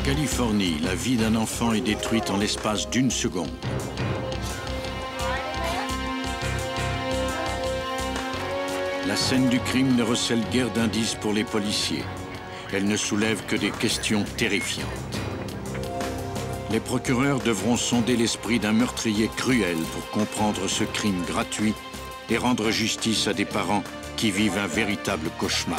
Californie, la vie d'un enfant est détruite en l'espace d'une seconde. La scène du crime ne recèle guère d'indices pour les policiers. Elle ne soulève que des questions terrifiantes. Les procureurs devront sonder l'esprit d'un meurtrier cruel pour comprendre ce crime gratuit et rendre justice à des parents qui vivent un véritable cauchemar.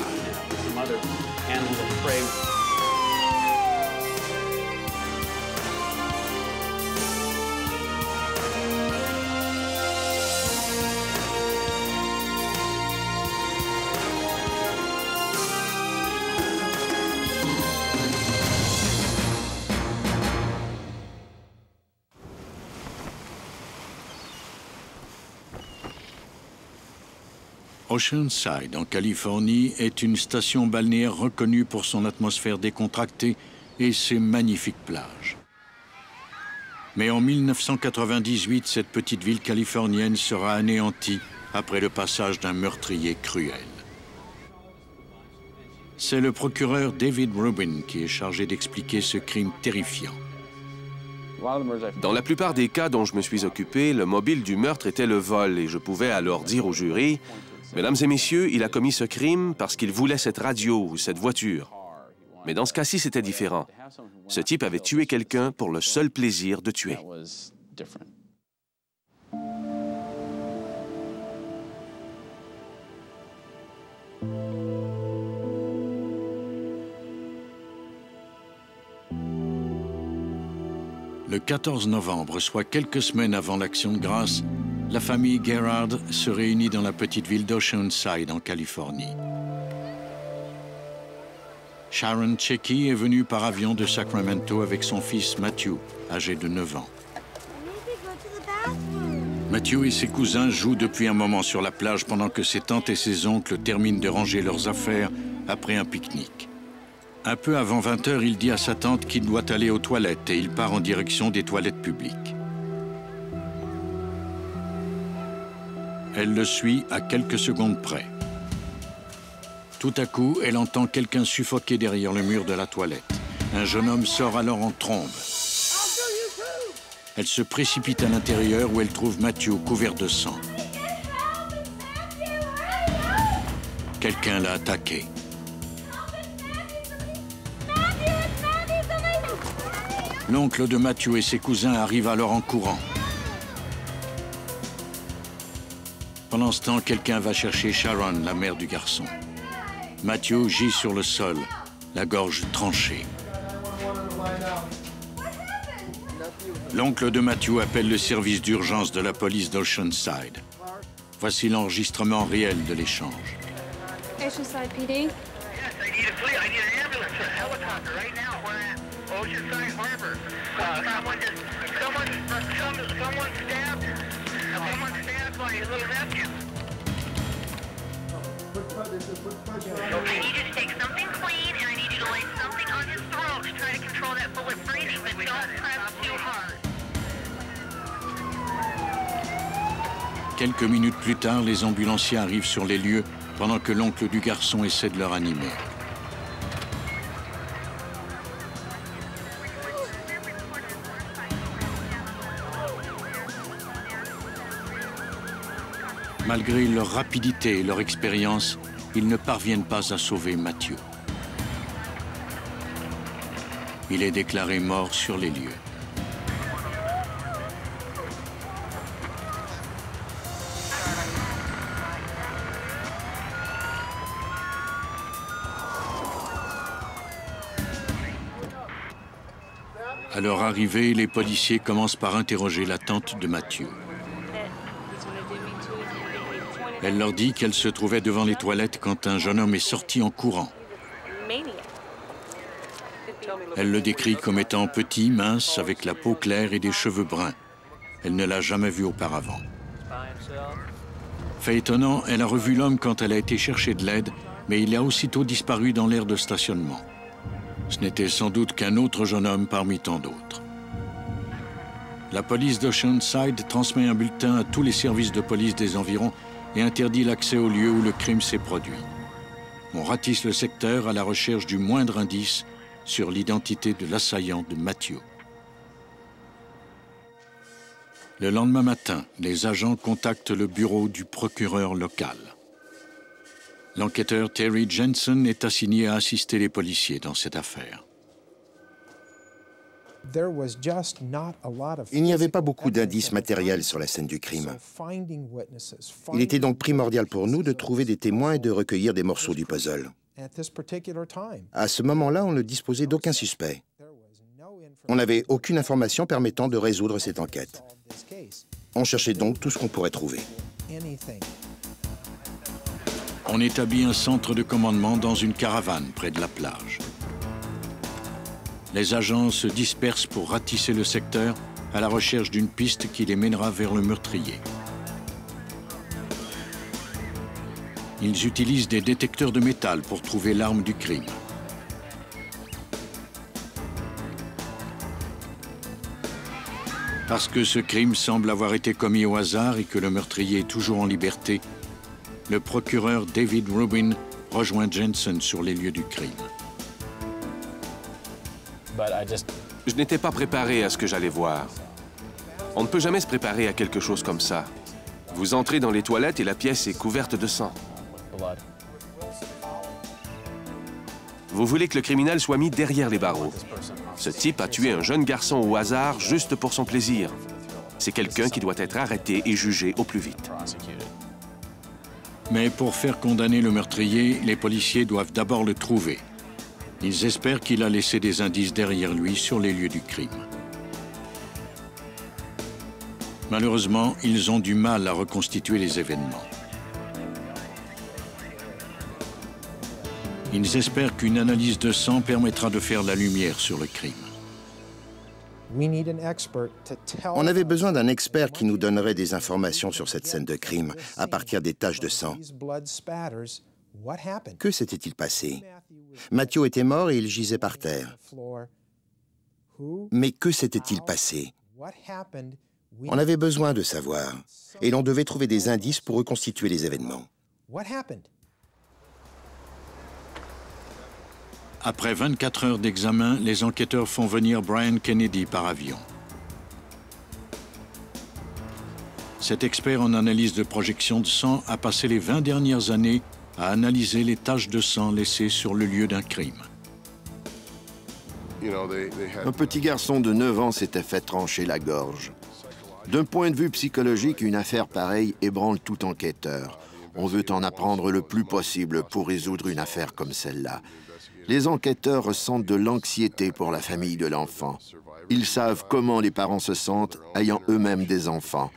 Oceanside, en Californie, est une station balnéaire reconnue pour son atmosphère décontractée et ses magnifiques plages. Mais en 1998, cette petite ville californienne sera anéantie après le passage d'un meurtrier cruel. C'est le procureur David Rubin qui est chargé d'expliquer ce crime terrifiant. Dans la plupart des cas dont je me suis occupé, le mobile du meurtre était le vol et je pouvais alors dire au jury: mesdames et messieurs, il a commis ce crime parce qu'il voulait cette radio ou cette voiture. Mais dans ce cas-ci, c'était différent. Ce type avait tué quelqu'un pour le seul plaisir de tuer. Le 14 novembre, soit quelques semaines avant l'Action de grâce, la famille Gerard se réunit dans la petite ville d'Oceanside, en Californie. Sharon Checky est venue par avion de Sacramento avec son fils Matthew, âgé de 9 ans. Matthew et ses cousins jouent depuis un moment sur la plage pendant que ses tantes et ses oncles terminent de ranger leurs affaires après un pique-nique. Un peu avant 20 h, il dit à sa tante qu'il doit aller aux toilettes et il part en direction des toilettes publiques. Elle le suit à quelques secondes près. Tout à coup, elle entend quelqu'un suffoquer derrière le mur de la toilette. Un jeune homme sort alors en trombe. Elle se précipite à l'intérieur où elle trouve Matthew couvert de sang. Quelqu'un l'a attaqué. L'oncle de Matthew et ses cousins arrivent alors en courant. Pendant ce temps, quelqu'un va chercher Sharon, la mère du garçon. Matthew gît sur le sol, la gorge tranchée. L'oncle de Matthew appelle le service d'urgence de la police d'Oceanside. Voici l'enregistrement réel de l'échange. Oceanside PD. Yes, I need an ambulance, a helicopter right now. We're at Oceanside Harbor. Someone stabbed my little nephew. I need you to take something clean and I need you to lay something on his throat to try to control that bullet breathing, but don't press too hard. Quelques minutes plus tard, les ambulanciers arrivent sur les lieux pendant que l'oncle du garçon essaie de le ranimer. Malgré leur rapidité et leur expérience, ils ne parviennent pas à sauver Matthew. Il est déclaré mort sur les lieux. À leur arrivée, les policiers commencent par interroger la tante de Matthew. Elle leur dit qu'elle se trouvait devant les toilettes quand un jeune homme est sorti en courant. Elle le décrit comme étant petit, mince, avec la peau claire et des cheveux bruns. Elle ne l'a jamais vu auparavant. Fait étonnant, elle a revu l'homme quand elle a été chercher de l'aide, mais il a aussitôt disparu dans l'aire de stationnement. Ce n'était sans doute qu'un autre jeune homme parmi tant d'autres. La police d'Oceanside transmet un bulletin à tous les services de police des environs et interdit l'accès au lieu où le crime s'est produit. On ratisse le secteur à la recherche du moindre indice sur l'identité de l'assaillant de Matthew. Le lendemain matin, les agents contactent le bureau du procureur local. L'enquêteur Terry Jensen est assigné à assister les policiers dans cette affaire. Il n'y avait pas beaucoup d'indices matériels sur la scène du crime. Il était donc primordial pour nous de trouver des témoins et de recueillir des morceaux du puzzle. À ce moment-là, on ne disposait d'aucun suspect. On n'avait aucune information permettant de résoudre cette enquête. On cherchait donc tout ce qu'on pourrait trouver. On établit un centre de commandement dans une caravane près de la plage. Les agents se dispersent pour ratisser le secteur à la recherche d'une piste qui les mènera vers le meurtrier. Ils utilisent des détecteurs de métal pour trouver l'arme du crime. Parce que ce crime semble avoir été commis au hasard et que le meurtrier est toujours en liberté, le procureur David Rubin rejoint Jensen sur les lieux du crime. Je n'étais pas préparé à ce que j'allais voir. On ne peut jamais se préparer à quelque chose comme ça. Vous entrez dans les toilettes et la pièce est couverte de sang. Vous voulez que le criminel soit mis derrière les barreaux. Ce type a tué un jeune garçon au hasard juste pour son plaisir. C'est quelqu'un qui doit être arrêté et jugé au plus vite. Mais pour faire condamner le meurtrier, les policiers doivent d'abord le trouver. Ils espèrent qu'il a laissé des indices derrière lui sur les lieux du crime. Malheureusement, ils ont du mal à reconstituer les événements. Ils espèrent qu'une analyse de sang permettra de faire la lumière sur le crime. On avait besoin d'un expert qui nous donnerait des informations sur cette scène de crime à partir des taches de sang. Que s'était-il passé? Matthew était mort et il gisait par terre. Mais que s'était-il passé? On avait besoin de savoir, et l'on devait trouver des indices pour reconstituer les événements. Après 24 heures d'examen, les enquêteurs font venir Brian Kennedy par avion. Cet expert en analyse de projection de sang a passé les 20 dernières années à analyser les taches de sang laissées sur le lieu d'un crime. Un petit garçon de 9 ans s'était fait trancher la gorge. D'un point de vue psychologique, une affaire pareille ébranle tout enquêteur. On veut en apprendre le plus possible pour résoudre une affaire comme celle-là. Les enquêteurs ressentent de l'anxiété pour la famille de l'enfant. Ils savent comment les parents se sentent ayant eux-mêmes des enfants.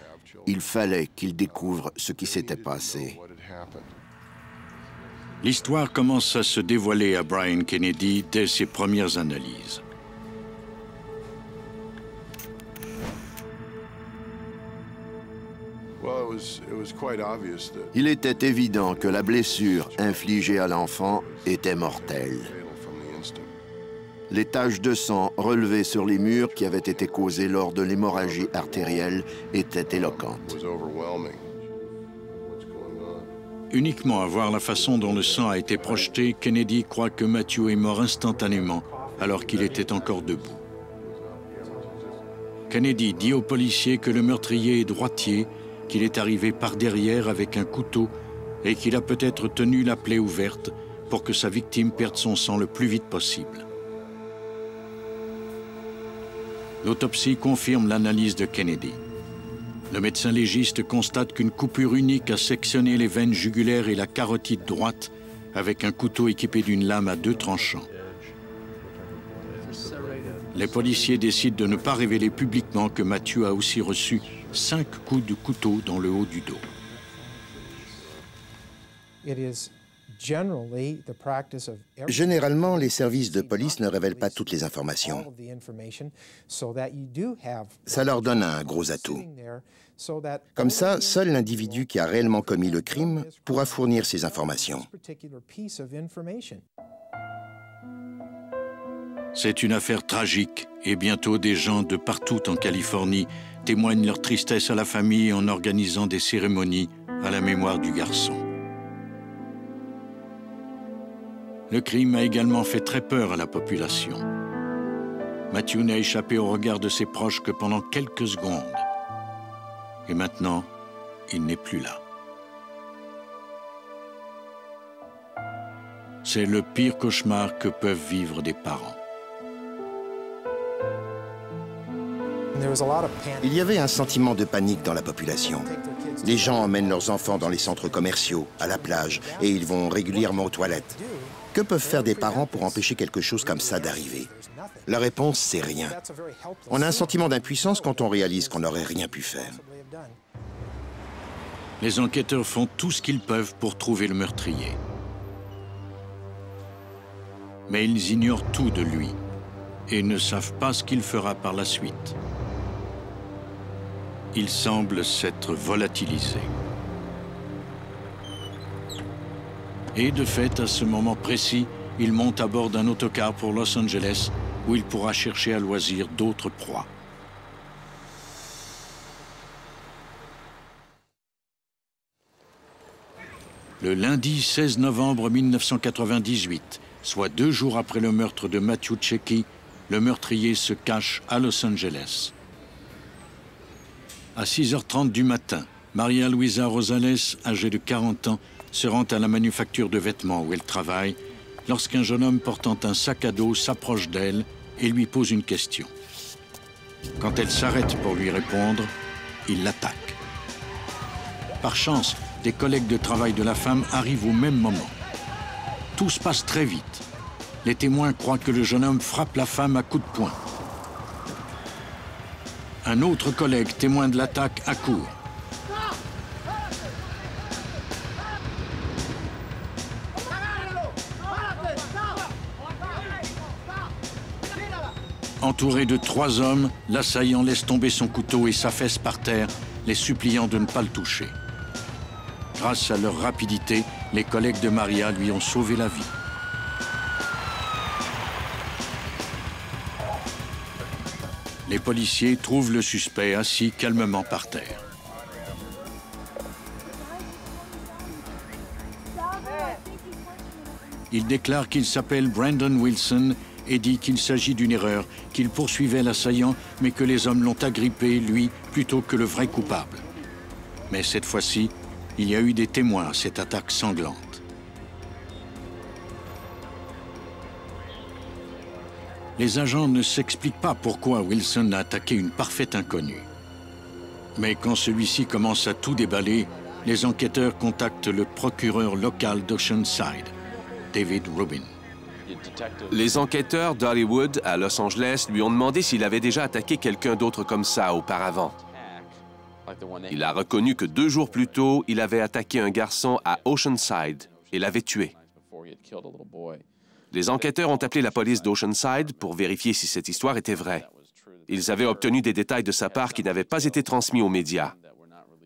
Il fallait qu'ils découvrent ce qui s'était passé. L'histoire commence à se dévoiler à Brian Kennedy dès ses premières analyses. Il était évident que la blessure infligée à l'enfant était mortelle. Les taches de sang relevées sur les murs qui avaient été causées lors de l'hémorragie artérielle étaient éloquentes. Uniquement à voir la façon dont le sang a été projeté, Kennedy croit que Matthew est mort instantanément alors qu'il était encore debout. Kennedy dit aux policiers que le meurtrier est droitier, qu'il est arrivé par derrière avec un couteau et qu'il a peut-être tenu la plaie ouverte pour que sa victime perde son sang le plus vite possible. L'autopsie confirme l'analyse de Kennedy. Le médecin légiste constate qu'une coupure unique a sectionné les veines jugulaires et la carotide droite avec un couteau équipé d'une lame à 2 tranchants. Les policiers décident de ne pas révéler publiquement que Matthew a aussi reçu 5 coups de couteau dans le haut du dos. Généralement, les services de police ne révèlent pas toutes les informations. Ça leur donne un gros atout. Comme ça, seul l'individu qui a réellement commis le crime pourra fournir ces informations. C'est une affaire tragique et bientôt des gens de partout en Californie témoignent leur tristesse à la famille en organisant des cérémonies à la mémoire du garçon. Le crime a également fait très peur à la population. Matthew n'a échappé au regard de ses proches que pendant quelques secondes. Et maintenant, il n'est plus là. C'est le pire cauchemar que peuvent vivre des parents. Il y avait un sentiment de panique dans la population. Les gens emmènent leurs enfants dans les centres commerciaux, à la plage, et ils vont régulièrement aux toilettes. Que peuvent faire des parents pour empêcher quelque chose comme ça d'arriver? La réponse, c'est rien. On a un sentiment d'impuissance quand on réalise qu'on n'aurait rien pu faire. Les enquêteurs font tout ce qu'ils peuvent pour trouver le meurtrier. Mais ils ignorent tout de lui et ne savent pas ce qu'il fera par la suite. Il semble s'être volatilisé. Et de fait, à ce moment précis, il monte à bord d'un autocar pour Los Angeles, où il pourra chercher à loisir d'autres proies. Le lundi 16 novembre 1998, soit 2 jours après le meurtre de Matthew Checchi, le meurtrier se cache à Los Angeles. À 6h30 du matin, Maria Luisa Rosales, âgée de 40 ans, se rend à la manufacture de vêtements où elle travaille, lorsqu'un jeune homme portant un sac à dos s'approche d'elle et lui pose une question. Quand elle s'arrête pour lui répondre, il l'attaque. Par chance, des collègues de travail de la femme arrivent au même moment. Tout se passe très vite. Les témoins croient que le jeune homme frappe la femme à coups de poing. Un autre collègue, témoin de l'attaque, accourt. Entouré de 3 hommes, l'assaillant laisse tomber son couteau et s'affaisse par terre, les suppliant de ne pas le toucher. Grâce à leur rapidité, les collègues de Maria lui ont sauvé la vie. Les policiers trouvent le suspect assis calmement par terre. Il déclare qu'il s'appelle Brandon Wilson et dit qu'il s'agit d'une erreur, qu'il poursuivait l'assaillant, mais que les hommes l'ont agrippé, lui, plutôt que le vrai coupable. Mais cette fois-ci, il y a eu des témoins à cette attaque sanglante. Les agents ne s'expliquent pas pourquoi Wilson a attaqué une parfaite inconnue. Mais quand celui-ci commence à tout déballer, les enquêteurs contactent le procureur local d'Oceanside, David Rubin. Les enquêteurs d'Hollywood à Los Angeles lui ont demandé s'il avait déjà attaqué quelqu'un d'autre comme ça auparavant. Il a reconnu que 2 jours plus tôt, il avait attaqué un garçon à Oceanside et l'avait tué. Les enquêteurs ont appelé la police d'Oceanside pour vérifier si cette histoire était vraie. Ils avaient obtenu des détails de sa part qui n'avaient pas été transmis aux médias.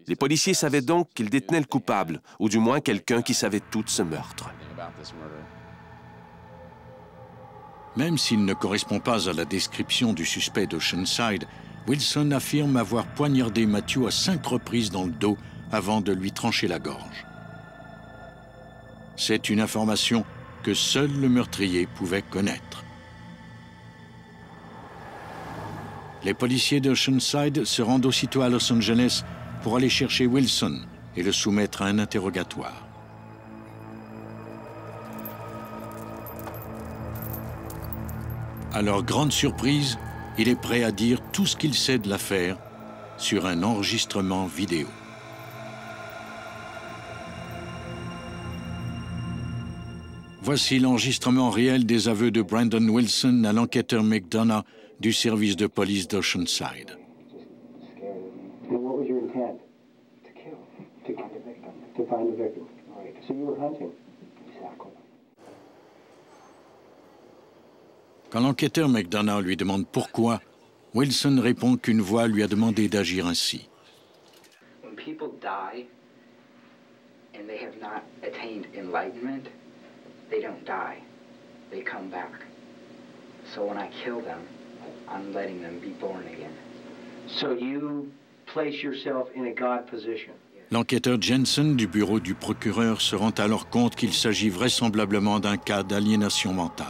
Les policiers savaient donc qu'il détenait le coupable, ou du moins quelqu'un qui savait tout de ce meurtre. Même s'il ne correspond pas à la description du suspect d'Oceanside, Wilson affirme avoir poignardé Matthew à 5 reprises dans le dos avant de lui trancher la gorge. C'est une information que seul le meurtrier pouvait connaître. Les policiers d'Oceanside se rendent aussitôt à Los Angeles pour aller chercher Wilson et le soumettre à un interrogatoire. À leur grande surprise, il est prêt à dire tout ce qu'il sait de l'affaire sur un enregistrement vidéo. Voici l'enregistrement réel des aveux de Brandon Wilson à l'enquêteur McDonough du service de police d'Oceanside. Quand l'enquêteur McDonough lui demande pourquoi, Wilson répond qu'une voix lui a demandé d'agir ainsi. When people die and they have not attained enlightenment, they don't die, they come back. So when I kill them, I'm letting them be born again. So you place yourself in a God position? Yes. L'enquêteur Jensen du bureau du procureur se rend alors compte qu'il s'agit vraisemblablement d'un cas d'aliénation mentale.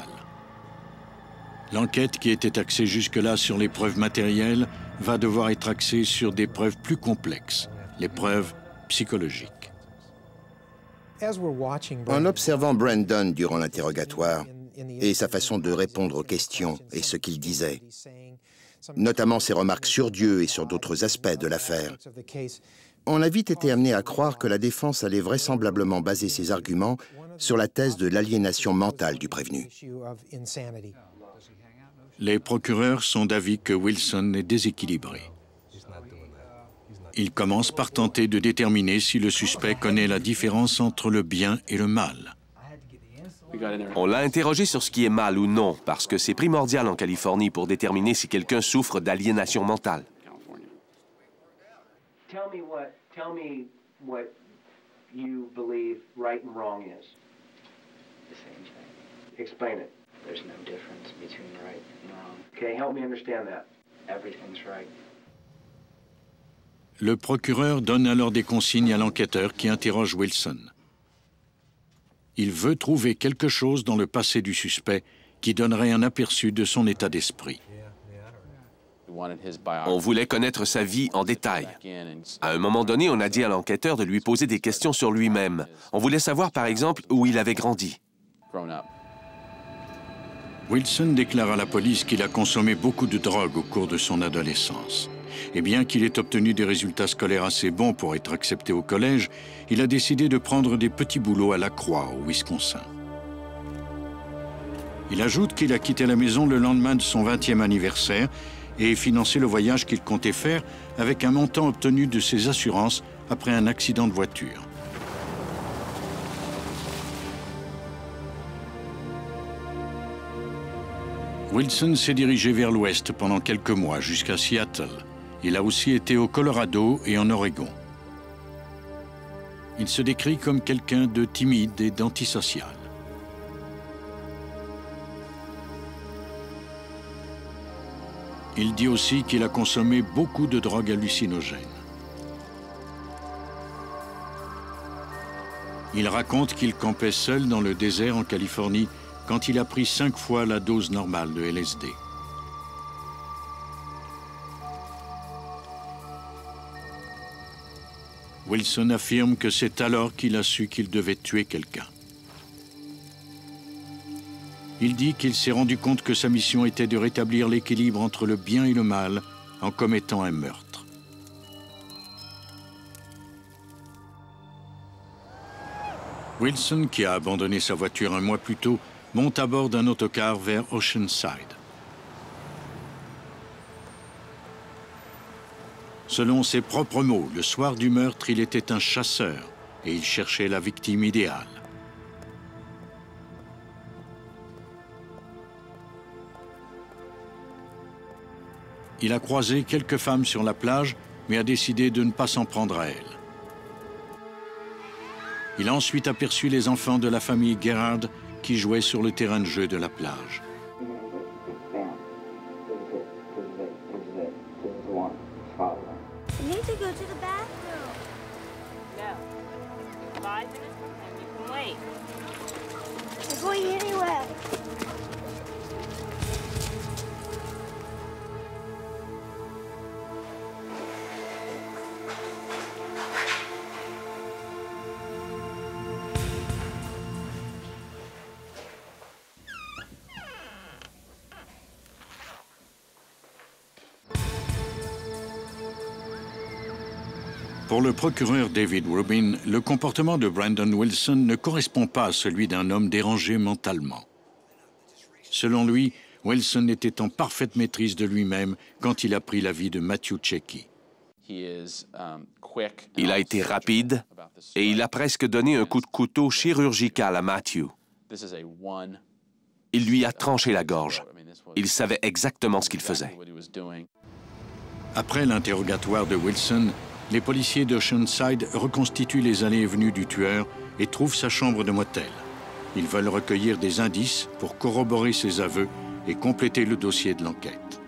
L'enquête, qui était axée jusque-là sur les preuves matérielles, va devoir être axée sur des preuves plus complexes, les preuves psychologiques. En observant Brandon durant l'interrogatoire et sa façon de répondre aux questions et ce qu'il disait, notamment ses remarques sur Dieu et sur d'autres aspects de l'affaire, on a vite été amené à croire que la défense allait vraisemblablement baser ses arguments sur la thèse de l'aliénation mentale du prévenu. Les procureurs sont d'avis que Wilson est déséquilibré. Ils commencent par tenter de déterminer si le suspect connaît la différence entre le bien et le mal. On l'a interrogé sur ce qui est mal ou non, parce que c'est primordial en Californie pour déterminer si quelqu'un souffre d'aliénation mentale. Tell me what you believe right and wrong is. The same thing. Explain it. There's no difference between right and wrong. Okay, help me understand that. Everything's right. Le procureur donne alors des consignes à l'enquêteur qui interroge Wilson. Il veut trouver quelque chose dans le passé du suspect qui donnerait un aperçu de son état d'esprit. On voulait connaître sa vie en détail. À un moment donné, on a dit à l'enquêteur de lui poser des questions sur lui-même. On voulait savoir, par exemple, où il avait grandi. Wilson déclare à la police qu'il a consommé beaucoup de drogue au cours de son adolescence. Et bien qu'il ait obtenu des résultats scolaires assez bons pour être accepté au collège, il a décidé de prendre des petits boulots à La Croix, au Wisconsin. Il ajoute qu'il a quitté la maison le lendemain de son 20e anniversaire et financé le voyage qu'il comptait faire avec un montant obtenu de ses assurances après un accident de voiture. Wilson s'est dirigé vers l'ouest pendant quelques mois jusqu'à Seattle. Il a aussi été au Colorado et en Oregon. Il se décrit comme quelqu'un de timide et d'antisocial. Il dit aussi qu'il a consommé beaucoup de drogues hallucinogènes. Il raconte qu'il campait seul dans le désert en Californie quand il a pris 5 fois la dose normale de LSD. Wilson affirme que c'est alors qu'il a su qu'il devait tuer quelqu'un. Il dit qu'il s'est rendu compte que sa mission était de rétablir l'équilibre entre le bien et le mal en commettant un meurtre. Wilson, qui a abandonné sa voiture un mois plus tôt, monte à bord d'un autocar vers Oceanside. Selon ses propres mots, le soir du meurtre, il était un chasseur et il cherchait la victime idéale. Il a croisé quelques femmes sur la plage, mais a décidé de ne pas s'en prendre à elles. Il a ensuite aperçu les enfants de la famille Gerhard qui jouaient sur le terrain de jeu de la plage. You need to go to the bathroom. No. 5 minutes and you can wait. We're going anywhere. Pour le procureur David Rubin, le comportement de Brandon Wilson ne correspond pas à celui d'un homme dérangé mentalement. Selon lui, Wilson était en parfaite maîtrise de lui-même quand il a pris la vie de Matthew Checky. Il a été rapide et il a presque donné un coup de couteau chirurgical à Matthew. Il lui a tranché la gorge. Il savait exactement ce qu'il faisait. Après l'interrogatoire de Wilson, les policiers d'Oceanside reconstituent les allées et venues du tueur et trouvent sa chambre de motel. Ils veulent recueillir des indices pour corroborer ses aveux et compléter le dossier de l'enquête.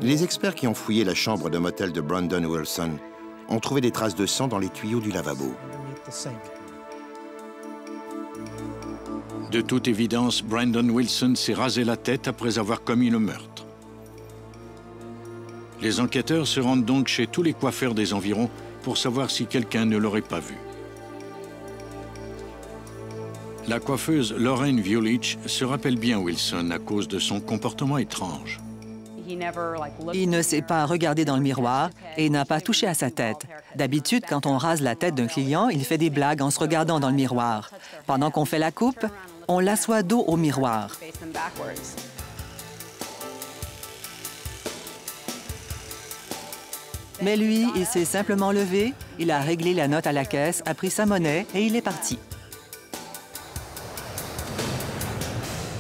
Les experts qui ont fouillé la chambre de motel de Brandon Wilson On trouvait des traces de sang dans les tuyaux du lavabo. De toute évidence, Brandon Wilson s'est rasé la tête après avoir commis le meurtre. Les enquêteurs se rendent donc chez tous les coiffeurs des environs pour savoir si quelqu'un ne l'aurait pas vu. La coiffeuse Lorraine Vulich se rappelle bien Wilson à cause de son comportement étrange. Il ne s'est pas regardé dans le miroir et n'a pas touché à sa tête. D'habitude, quand on rase la tête d'un client, il fait des blagues en se regardant dans le miroir. Pendant qu'on fait la coupe, on l'assoit dos au miroir. Mais lui, il s'est simplement levé, il a réglé la note à la caisse, a pris sa monnaie et il est parti.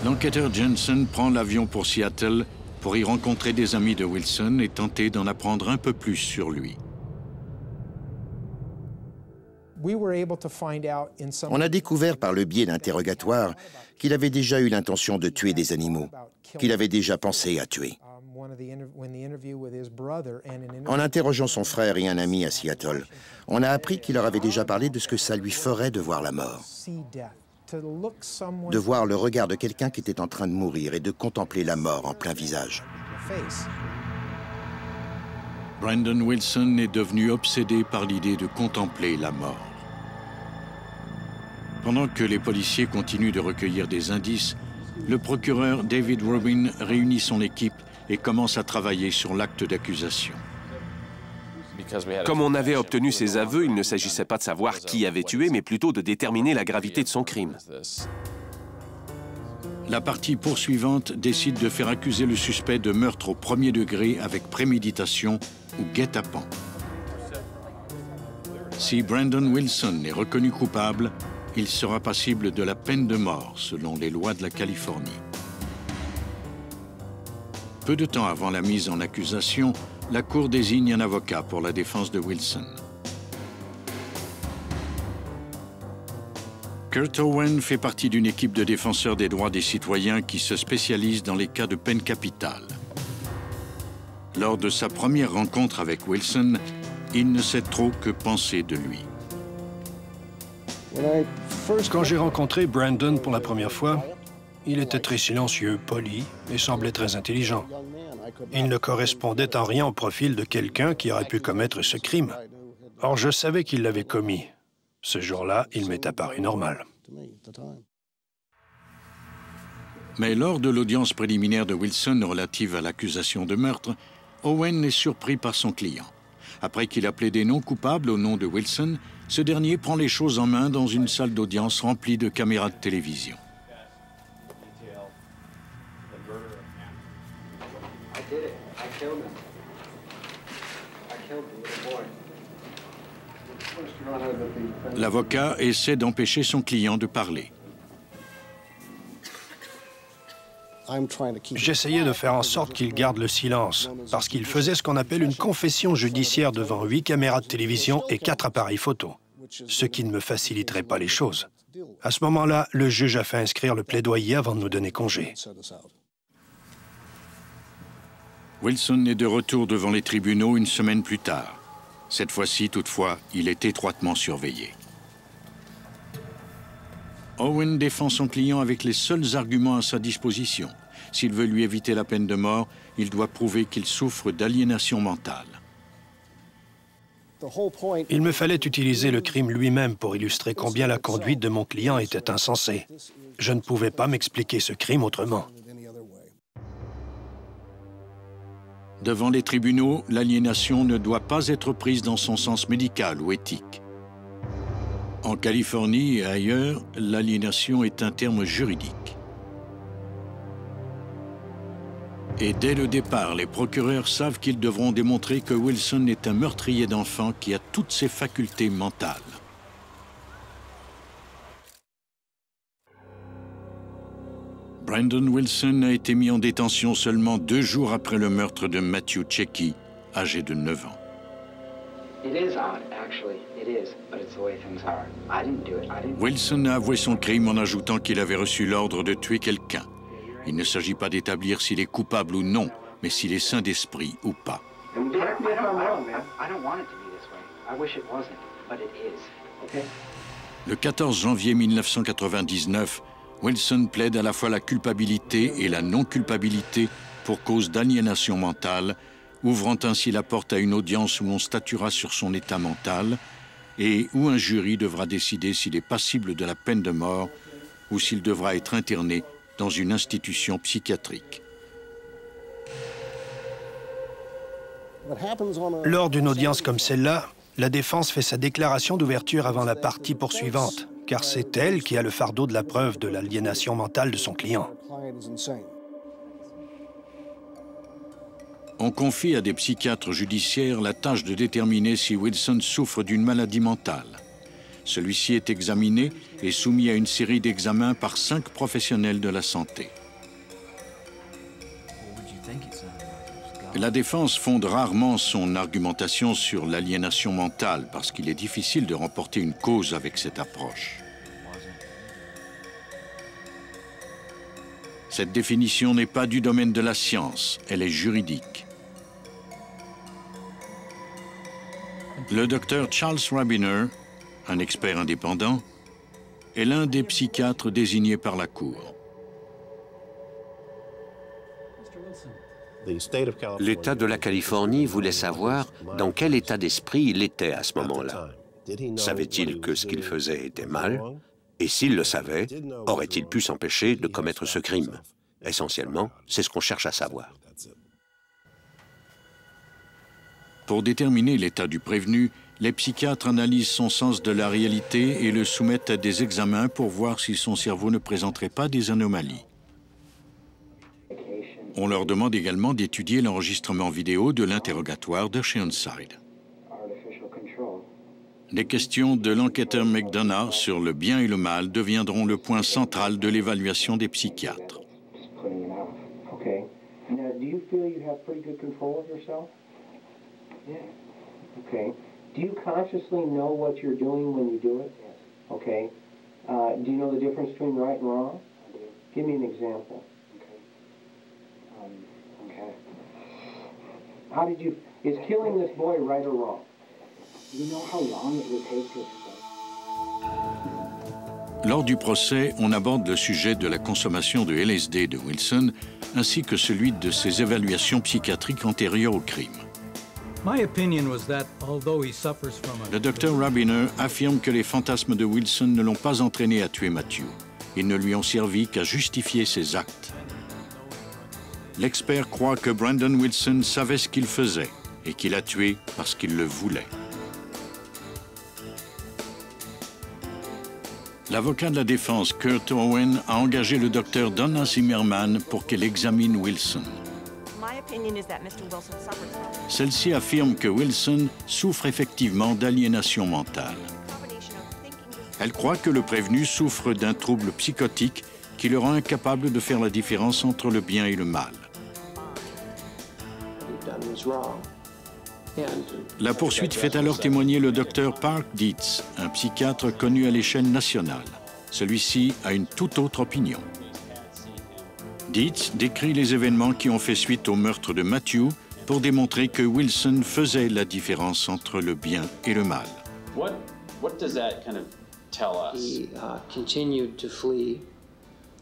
L'enquêteur Jensen prend l'avion pour Seattle pour y rencontrer des amis de Wilson et tenter d'en apprendre un peu plus sur lui. On a découvert par le biais d'interrogatoires qu'il avait déjà eu l'intention de tuer des animaux, qu'il avait déjà pensé à tuer. En interrogeant son frère et un ami à Seattle, on a appris qu'il leur avait déjà parlé de ce que ça lui ferait de voir la mort. De voir le regard de quelqu'un qui était en train de mourir et de contempler la mort en plein visage. Brandon Wilson est devenu obsédé par l'idée de contempler la mort. Pendant que les policiers continuent de recueillir des indices, le procureur David Rubin réunit son équipe et commence à travailler sur l'acte d'accusation. Comme on avait obtenu ses aveux, il ne s'agissait pas de savoir qui avait tué, mais plutôt de déterminer la gravité de son crime. La partie poursuivante décide de faire accuser le suspect de meurtre au premier degré avec préméditation ou guet-apens. Si Brandon Wilson est reconnu coupable, il sera passible de la peine de mort selon les lois de la Californie. Peu de temps avant la mise en accusation, la Cour désigne un avocat pour la défense de Wilson. Kurt Owen fait partie d'une équipe de défenseurs des droits des citoyens qui se spécialise dans les cas de peine capitale. Lors de sa première rencontre avec Wilson, il ne sait trop que penser de lui. Quand j'ai rencontré Brandon pour la première fois, il était très silencieux, poli et semblait très intelligent. Il ne correspondait en rien au profil de quelqu'un qui aurait pu commettre ce crime. Or, je savais qu'il l'avait commis. Ce jour-là, il m'est apparu normal. Mais lors de l'audience préliminaire de Wilson relative à l'accusation de meurtre, Owen est surpris par son client. Après qu'il a plaidé non coupable au nom de Wilson, ce dernier prend les choses en main dans une salle d'audience remplie de caméras de télévision. L'avocat essaie d'empêcher son client de parler. J'essayais de faire en sorte qu'il garde le silence, parce qu'il faisait ce qu'on appelle une confession judiciaire devant 8 caméras de télévision et 4 appareils photo, ce qui ne me faciliterait pas les choses. À ce moment-là, le juge a fait inscrire le plaidoyer avant de nous donner congé. Wilson est de retour devant les tribunaux une semaine plus tard. Cette fois-ci, toutefois, il est étroitement surveillé. Owen défend son client avec les seuls arguments à sa disposition. S'il veut lui éviter la peine de mort, il doit prouver qu'il souffre d'aliénation mentale. Il me fallait utiliser le crime lui-même pour illustrer combien la conduite de mon client était insensée. Je ne pouvais pas m'expliquer ce crime autrement. Devant les tribunaux, l'aliénation ne doit pas être prise dans son sens médical ou éthique. En Californie et ailleurs, l'aliénation est un terme juridique. Et dès le départ, les procureurs savent qu'ils devront démontrer que Wilson est un meurtrier d'enfants qui a toutes ses facultés mentales. Brandon Wilson a été mis en détention seulement 2 jours après le meurtre de Matthew Checky, âgé de 9 ans. Wilson a avoué son crime en ajoutant qu'il avait reçu l'ordre de tuer quelqu'un. Il ne s'agit pas d'établir s'il est coupable ou non, mais s'il est sain d'esprit ou pas. I wish it wasn't, but it is. Okay? Le 14 janvier 1999, Wilson plaide à la fois la culpabilité et la non-culpabilité pour cause d'aliénation mentale, ouvrant ainsi la porte à une audience où l'on statuera sur son état mental et où un jury devra décider s'il est passible de la peine de mort ou s'il devra être interné dans une institution psychiatrique. Lors d'une audience comme celle-là, la défense fait sa déclaration d'ouverture avant la partie poursuivante, car c'est elle qui a le fardeau de la preuve de l'aliénation mentale de son client. On confie à des psychiatres judiciaires la tâche de déterminer si Wilson souffre d'une maladie mentale. Celui-ci est examiné et soumis à une série d'examens par 5 professionnels de la santé. La défense fonde rarement son argumentation sur l'aliénation mentale parce qu'il est difficile de remporter une cause avec cette approche. Cette définition n'est pas du domaine de la science, elle est juridique. Le docteur Charles Rabiner, un expert indépendant, est l'un des psychiatres désignés par la Cour. L'État de la Californie voulait savoir dans quel état d'esprit il était à ce moment-là. Savait-il que ce qu'il faisait était mal? Et s'il le savait, aurait-il pu s'empêcher de commettre ce crime? Essentiellement, c'est ce qu'on cherche à savoir. Pour déterminer l'état du prévenu, les psychiatres analysent son sens de la réalité et le soumettent à des examens pour voir si son cerveau ne présenterait pas des anomalies. On leur demande également d'étudier l'enregistrement vidéo de l'interrogatoire d'Oceanside. Les questions de l'enquêteur McDonough sur le bien et le mal deviendront le point central de l'évaluation des psychiatres. Do you consciously know what you're doing when you do it? Yes. Okay. Do you know the difference between right and wrong? I do. Give me an example. Okay. How did you... Is killing this boy right or wrong? Do you know how long it would take to explain? Lors du procès, on aborde le sujet de la consommation de LSD de Wilson, ainsi que celui de ses évaluations psychiatriques antérieures au crime. Le docteur Rabiner affirme que les fantasmes de Wilson ne l'ont pas entraîné à tuer Matthew. Ils ne lui ont servi qu'à justifier ses actes. L'expert croit que Brandon Wilson savait ce qu'il faisait et qu'il a tué parce qu'il le voulait. L'avocat de la défense, Kurt Owen, a engagé le docteur Donna Zimmerman pour qu'elle examine Wilson. Celle-ci affirme que Wilson souffre effectivement d'aliénation mentale. Elle croit que le prévenu souffre d'un trouble psychotique qui le rend incapable de faire la différence entre le bien et le mal. La poursuite fait alors témoigner le docteur Park Dietz, un psychiatre connu à l'échelle nationale. Celui-ci a une toute autre opinion. Dietz décrit les événements qui ont fait suite au meurtre de Matthew pour démontrer que Wilson faisait la différence entre le bien et le mal. What does that kind of tell us? He continued to flee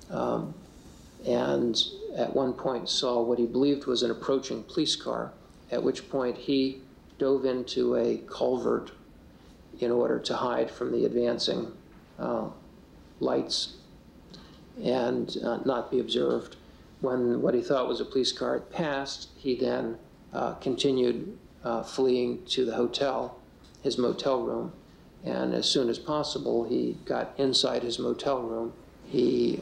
and at one point saw what he believed was an approaching police car, at which point he dove into a culvert in order to hide from the advancing lights and not be observed. When what he thought was a police car had passed, he then continued fleeing to the hotel, his motel room, and as soon as possible, he got inside his motel room. He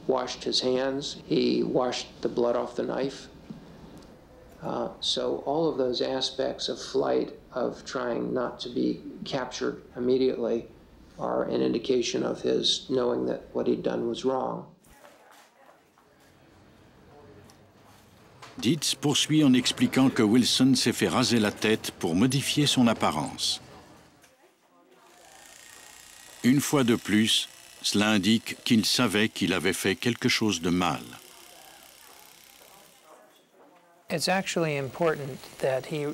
washed his hands, he washed the blood off the knife. So all of those aspects of flight, of trying not to be captured immediately, are an indication of his knowing that what he'd done was wrong. Dietz poursuit en expliquant que Wilson s'est fait raser la tête pour modifier son apparence. Une fois de plus, cela indique qu'il savait qu'il avait fait quelque chose de mal. It's actually important that he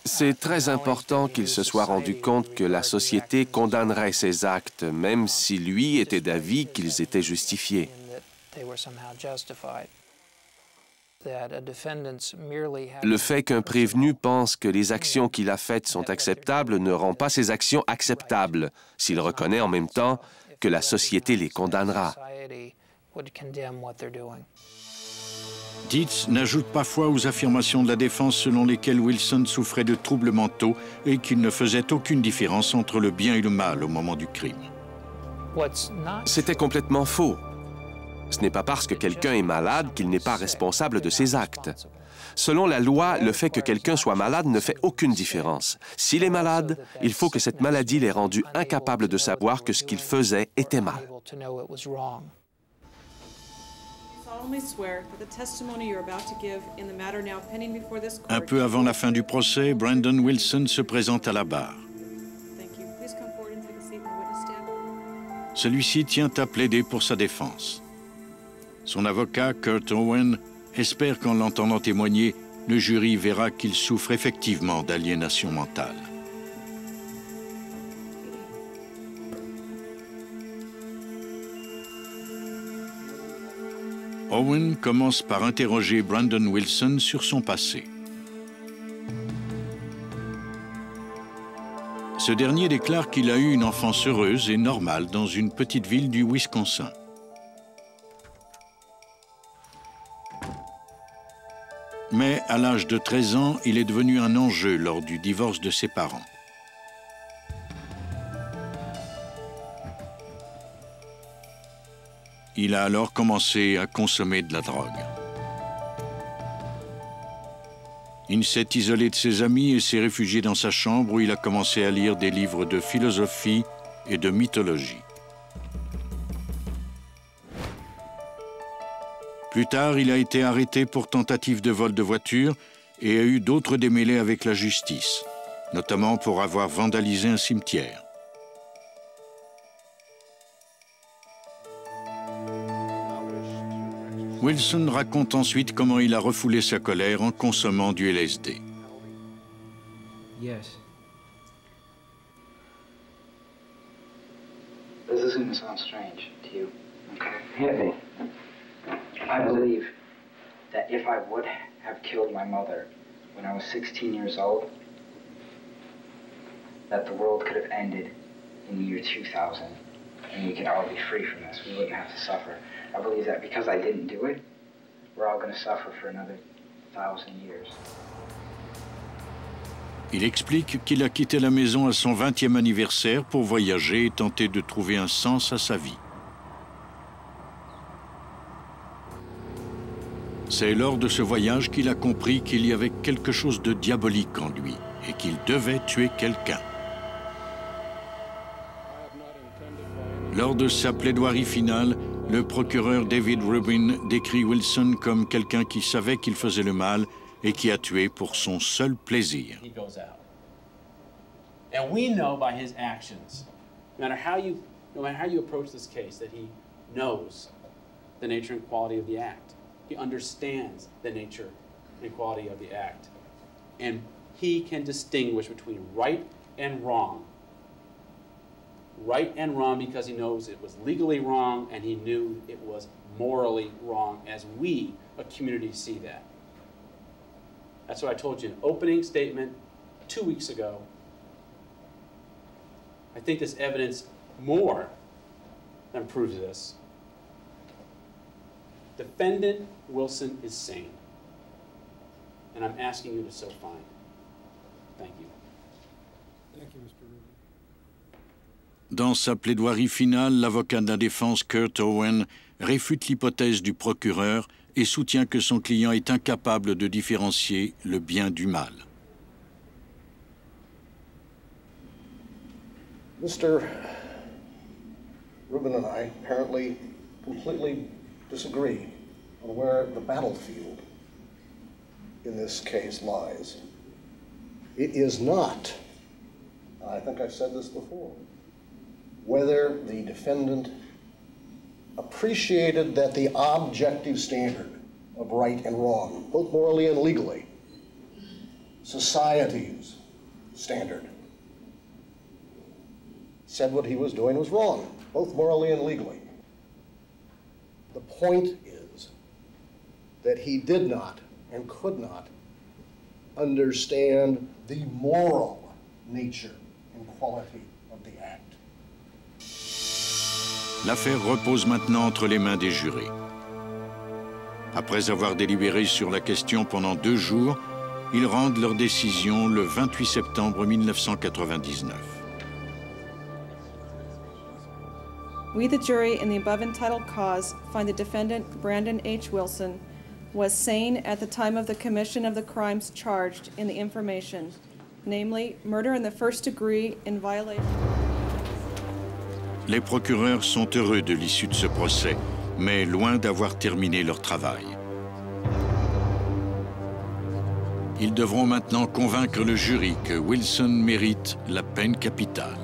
C'est très important qu'il se soit rendu compte que la société condamnerait ses actes, même si lui était d'avis qu'ils étaient justifiés. Le fait qu'un prévenu pense que les actions qu'il a faites sont acceptables ne rend pas ses actions acceptables, s'il reconnaît en même temps que la société les condamnera. Dietz n'ajoute pas foi aux affirmations de la défense selon lesquelles Wilson souffrait de troubles mentaux et qu'il ne faisait aucune différence entre le bien et le mal au moment du crime. C'était complètement faux. Ce n'est pas parce que quelqu'un est malade qu'il n'est pas responsable de ses actes. Selon la loi, le fait que quelqu'un soit malade ne fait aucune différence. S'il est malade, il faut que cette maladie l'ait rendu incapable de savoir que ce qu'il faisait était mal. Un peu avant la fin du procès, Brandon Wilson se présente à la barre. Celui-ci tient à plaider pour sa défense. Son avocat, Kurt Owen, espère qu'en l'entendant témoigner, le jury verra qu'il souffre effectivement d'aliénation mentale. Owen commence par interroger Brandon Wilson sur son passé. Ce dernier déclare qu'il a eu une enfance heureuse et normale dans une petite ville du Wisconsin. Mais à l'âge de 13 ans, il est devenu un enjeu lors du divorce de ses parents. Il a alors commencé à consommer de la drogue. Il s'est isolé de ses amis et s'est réfugié dans sa chambre où il a commencé à lire des livres de philosophie et de mythologie. Plus tard, il a été arrêté pour tentative de vol de voiture et a eu d'autres démêlés avec la justice, notamment pour avoir vandalisé un cimetière. Wilson raconte ensuite comment il a refoulé sa colère en consommant du LSD. Yes. This is going to sound strange to you, okay? Yeah. I believe that if I would have killed my mother when I was 16 years old, that the world could have ended in the year 2000, and we could all be free from this. We wouldn't have to suffer. I believe that because I didn't do it, we're all going to suffer for another 1,000 years. Il explique qu'il a quitté la maison à son 20e anniversaire pour voyager et tenter de trouver un sens à sa vie. C'est lors de ce voyage qu'il a compris qu'il y avait quelque chose de diabolique en lui et qu'il devait tuer quelqu'un. Lors de sa plaidoirie finale, le procureur David Rubin décrit Wilson comme quelqu'un qui savait qu'il faisait le mal et qui a tué pour son seul plaisir. And we know by his actions, no matter how you approach this case, that he knows the nature and quality of the act. He understands the nature and quality of the act. And he can distinguish between right and wrong. Right and wrong because he knows it was legally wrong and he knew it was morally wrong as we, a community, see that. That's what I told you in an opening statement 2 weeks ago. I think this evidence more than proves this. Defendant Wilson is sane, and I'm asking you to so find. Thank you. Thank you, Mr. Rubin. Dans sa plaidoirie finale, l'avocat de la défense Kurt Owen réfute l'hypothèse du procureur et soutient que son client est incapable de différencier le bien du mal. Mr. Rubin and I apparently completely disagree on where the battlefield in this case lies. It is not, I think I've said this before, whether the defendant appreciated that the objective standard of right and wrong, both morally and legally, society's standard. Said what he was doing was wrong, both morally and legally. The point is that he did not and could not understand the moral nature and quality of the act. L'affaire repose maintenant entre les mains des jurés. Après avoir délibéré sur la question pendant 2 jours, ils rendent leur décision le 28 septembre 1999. We, the jury, in the above entitled cause, find the defendant, Brandon H. Wilson, was sane at the time of the commission of the crimes charged in the information, namely murder in the first degree in violation. Les procureurs sont heureux de l'issue de ce procès, mais loin d'avoir terminé leur travail. Ils devront maintenant convaincre le jury que Wilson mérite la peine capitale.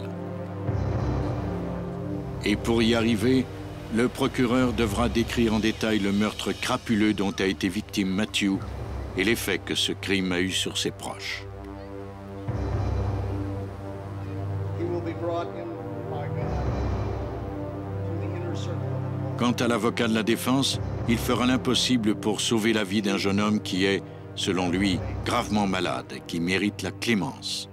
Et pour y arriver, le procureur devra décrire en détail le meurtre crapuleux dont a été victime Matthew et l'effet que ce crime a eu sur ses proches. Quant à l'avocat de la défense, il fera l'impossible pour sauver la vie d'un jeune homme qui est, selon lui, gravement malade et qui mérite la clémence.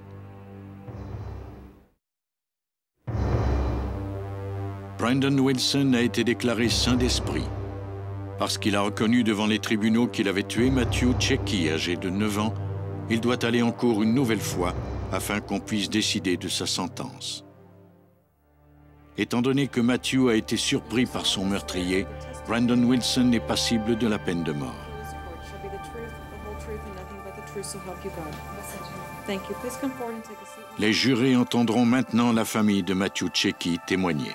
Brandon Wilson a été déclaré sain d'esprit parce qu'il a reconnu devant les tribunaux qu'il avait tué Matthew Checchi, âgé de 9 ans. Il doit aller en cour une nouvelle fois afin qu'on puisse décider de sa sentence. Étant donné que Matthew a été surpris par son meurtrier, Brandon Wilson est passible de la peine de mort. Les jurés entendront maintenant la famille de Matthew Checchi témoigner.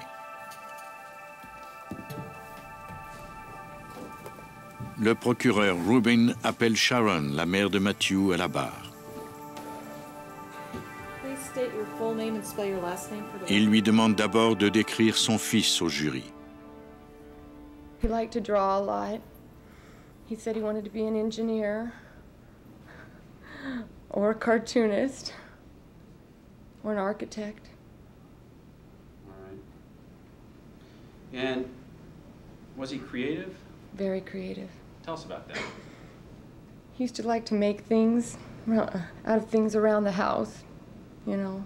Le procureur Rubin appelle Sharon, la mère de Matthew, à la barre. Il lui demande d'abord de décrire son fils au jury. He liked to draw a lot. He said he wanted to be an engineer or a cartoonist or an architect. All right. And was he creative? Very creative. Tell us about that. He used to like to make things out of things around the house, you know.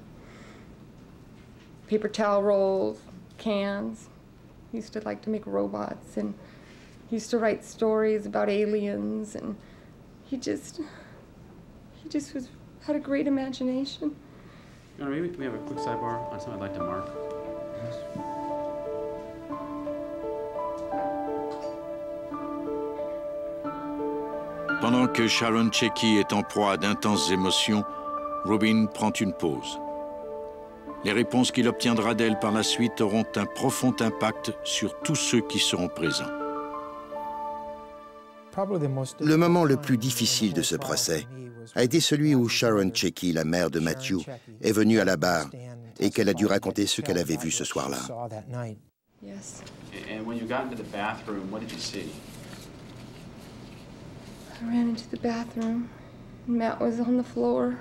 Paper towel rolls, cans. He used to like to make robots, and he used to write stories about aliens, and he just had a great imagination. Maybe we have a quick sidebar on something I'd like to mark. Pendant que Sharon Checchi est en proie à d'intenses émotions, Rubin prend une pause. Les réponses qu'il obtiendra d'elle par la suite auront un profond impact sur tous ceux qui seront présents. Le moment le plus difficile de ce procès a été celui où Sharon Checchi, la mère de Matthew, est venue à la barre et qu'elle a dû raconter ce qu'elle avait vu ce soir-là. Yes. And when you got into the bathroom, what did you see? I ran into the bathroom, and Matt was on the floor,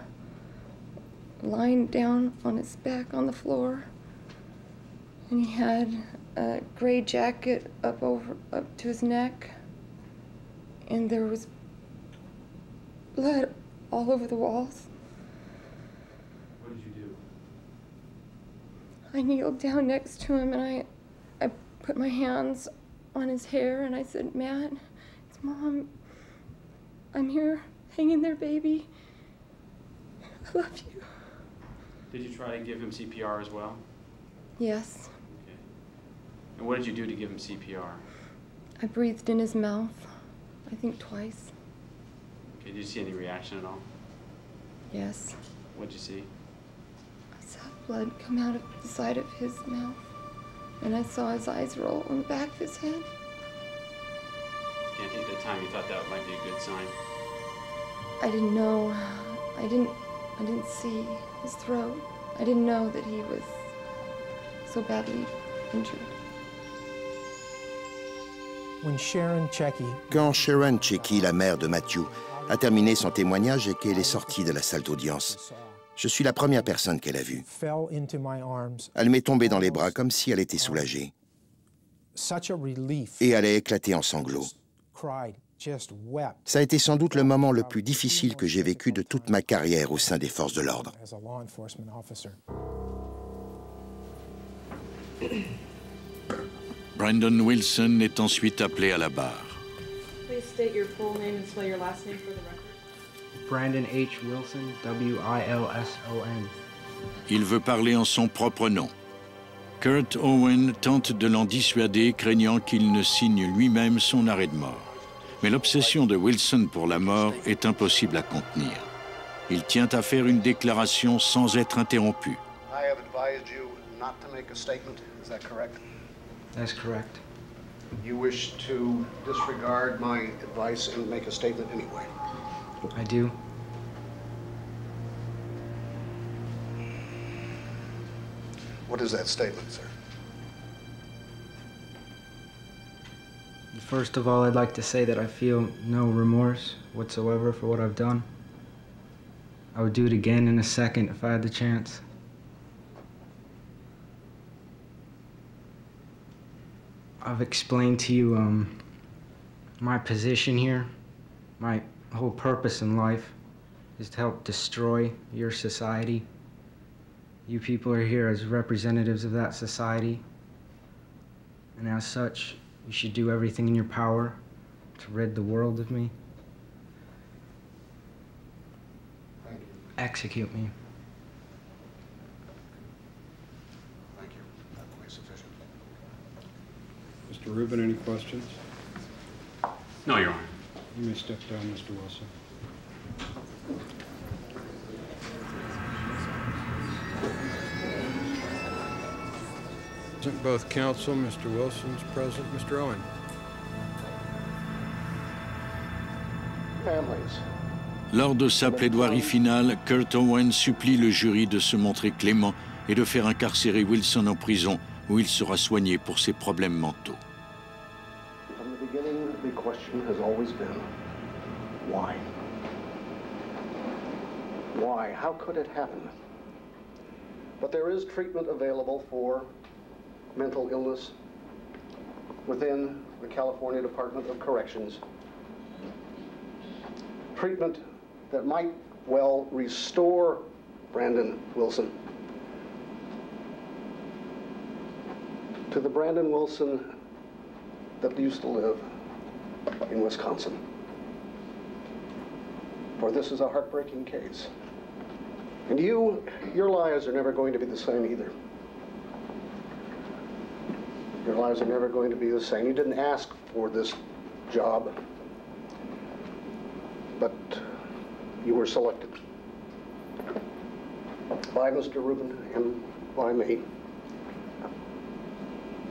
lying down on his back on the floor, and he had a gray jacket up to his neck, and there was blood all over the walls. What did you do? I kneeled down next to him, and I put my hands on his hair, and I said, "Matt, it's Mom. I'm here, hanging there, baby. I love you." Did you try to give him CPR as well? Yes. Okay. And what did you do to give him CPR? I breathed in his mouth, I think twice. Okay, did you see any reaction at all? Yes. What did you see? I saw blood come out of the side of his mouth, and I saw his eyes roll on the back of his head. Can't think at the time you thought that might be a good sign. I didn't know. I didn't see his throat. I didn't know that he was so badly injured. Quand Sharon Checchi, la mère de Matthew, a terminé son témoignage et qu'elle est sortie de la salle d'audience. Je suis la première personne qu'elle a vue. Elle m'est tombée dans les bras comme si elle était soulagée. Et elle a éclaté en sanglots. Ça a été sans doute le moment le plus difficile que j'ai vécu de toute ma carrière au sein des forces de l'ordre. Brandon Wilson est ensuite appelé à la barre. Brandon H. Wilson, W-I-L-S-O-N. Il veut parler en son propre nom. Kurt Owen tente de l'en dissuader, craignant qu'il ne signe lui-même son arrêt de mort. Mais l'obsession de Wilson pour la mort est impossible à contenir. Il tient à faire une déclaration sans être interrompu. I have advised you not to make a statement. Is that correct? That's correct. You wish to disregard my advice and make a statement anyway? I do. What is that statement, sir? First of all, I'd like to say that I feel no remorse whatsoever for what I've done. I would do it again in a second if I had the chance. I've explained to you my position here. My whole purpose in life is to help destroy your society. You people are here as representatives of that society. And as such, you should do everything in your power to rid the world of me. Thank you. Execute me. Thank you. That will be sufficient. Mr. Rubin, any questions? No, Your Honor. You may step down, Mr. Wilson. Both counsel, Mr. Wilson's present, Mr. Owen. Families. Lors de sa plaidoirie finale, Kurt Owen supplie le jury de se montrer clément et de faire incarcérer Wilson en prison, où il sera soigné pour ses problèmes mentaux. From the beginning, the question has always been, why? Why? How could it happen? But there is treatment available for mental illness within the California Department of Corrections. Treatment that might well restore Brandon Wilson to the Brandon Wilson that used to live in Wisconsin. For this is a heartbreaking case. And your lives are never going to be the same either. Your lives are never going to be the same. You didn't ask for this job, but you were selected by Mr. Rubin and by me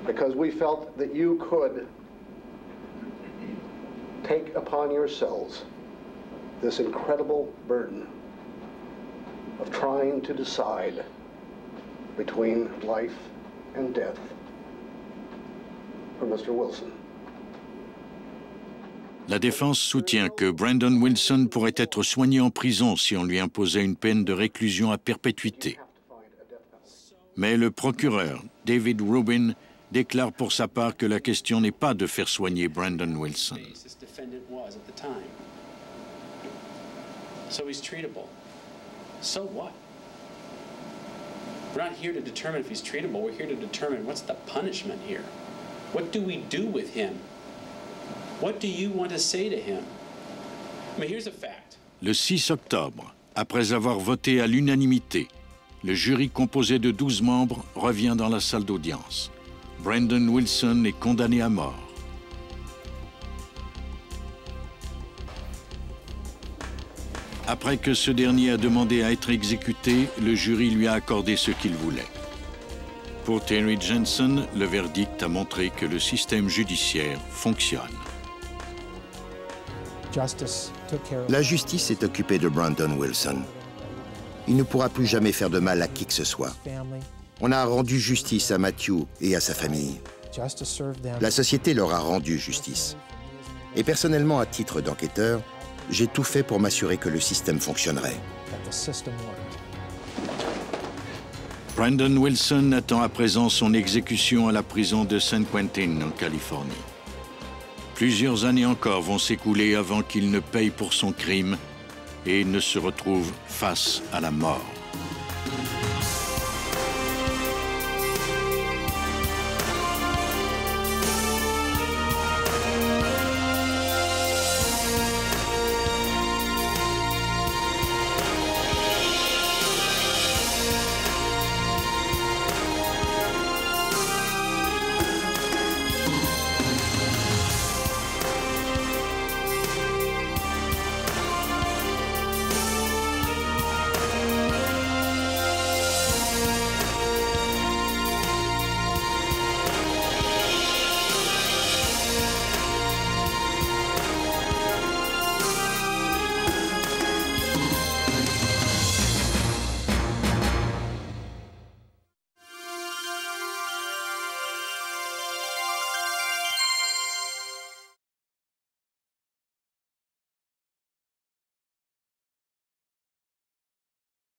because we felt that you could take upon yourselves this incredible burden of trying to decide between life and death for Mr. Wilson. La défense soutient que Brandon Wilson pourrait être soigné en prison si on lui imposait une peine de réclusion à perpétuité. Mais le procureur, David Rubin, déclare pour sa part que la question n'est pas de faire soigner Brandon Wilson. So he's treatable. So what? We're not here to determine if he's treatable. We're here to determine what's the punishment here. What do we do with him? What do you want to say to him? I mean, here's a fact. Le 6 octobre, après avoir voté à l'unanimité, le jury composé de 12 membres revient dans la salle d'audience. Brandon Wilson est condamné à mort. Après que ce dernier a demandé à être exécuté, le jury lui a accordé ce qu'il voulait. Pour Terry Jensen, le verdict a montré que le système judiciaire fonctionne. La justice s'est occupée de Brandon Wilson. Il ne pourra plus jamais faire de mal à qui que ce soit. On a rendu justice à Matthew et à sa famille. La société leur a rendu justice. Et personnellement, à titre d'enquêteur, J'ai tout fait pour m'assurer que le système fonctionnerait. Brandon Wilson attend à présent son exécution à la prison de San Quentin, en Californie. Plusieurs années encore vont s'écouler avant qu'il ne paye pour son crime et ne se retrouve face à la mort.